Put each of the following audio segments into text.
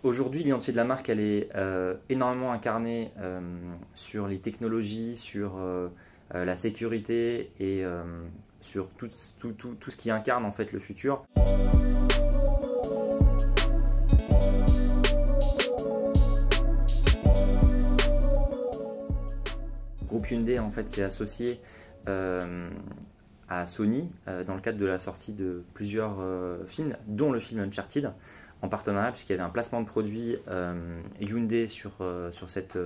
Aujourd'hui, l'identité de la marque, elle est énormément incarnée sur les technologies, sur la sécurité et sur tout ce qui incarne en fait le futur. Le groupe Hyundai en fait s'est associé à Sony dans le cadre de la sortie de plusieurs films, dont le film Uncharted, en partenariat, puisqu'il y avait un placement de produit Hyundai sur cette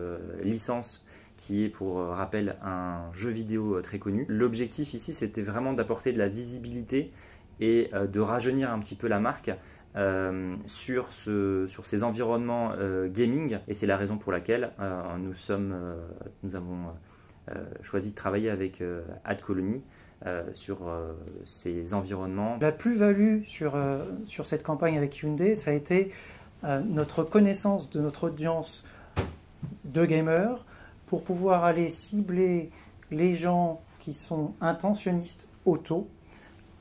licence qui est, pour rappel, un jeu vidéo très connu. L'objectif ici, c'était vraiment d'apporter de la visibilité et de rajeunir un petit peu la marque sur ces environnements gaming. Et c'est la raison pour laquelle nous avons choisi de travailler avec AdColony sur ces environnements. La plus-value sur cette campagne avec Hyundai, ça a été notre connaissance de notre audience de gamers pour pouvoir aller cibler les gens qui sont intentionnistes auto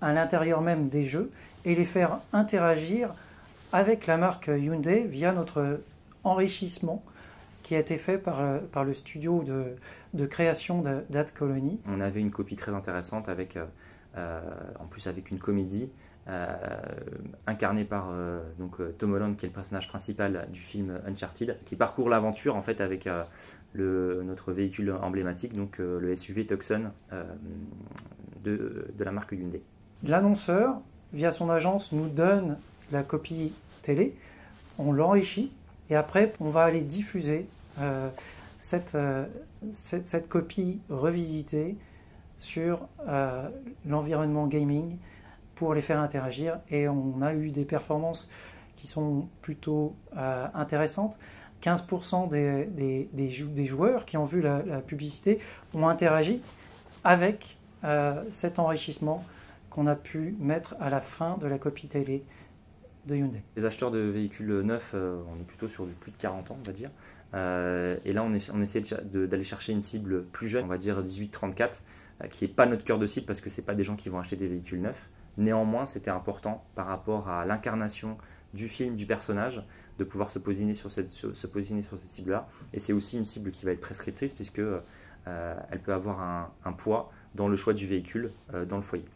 à l'intérieur même des jeux et les faire interagir avec la marque Hyundai via notre enrichissement qui a été fait par le studio de création d'AdColony. On avait une copie très intéressante avec, en plus avec une comédie incarnée par Tom Holland, qui est le personnage principal du film Uncharted, qui parcourt l'aventure en fait avec notre véhicule emblématique, donc le SUV Tucson de la marque Hyundai. L'annonceur, via son agence, nous donne la copie télé, on l'enrichit et après on va aller diffuser cette copie revisitée sur l'environnement gaming pour les faire interagir, et on a eu des performances qui sont plutôt intéressantes. 15% des joueurs qui ont vu la publicité ont interagi avec cet enrichissement qu'on a pu mettre à la fin de la copie télé de Hyundai. Les acheteurs de véhicules neufs, on est plutôt sur du plus de 40 ans, on va dire. Et là, on essaie d'aller chercher une cible plus jeune, on va dire 18-34, qui n'est pas notre cœur de cible parce que ce n'est pas des gens qui vont acheter des véhicules neufs. Néanmoins, c'était important par rapport à l'incarnation du film, du personnage, de pouvoir se positionner sur cette cible-là. Et c'est aussi une cible qui va être prescriptrice puisque elle peut avoir un poids dans le choix du véhicule dans le foyer.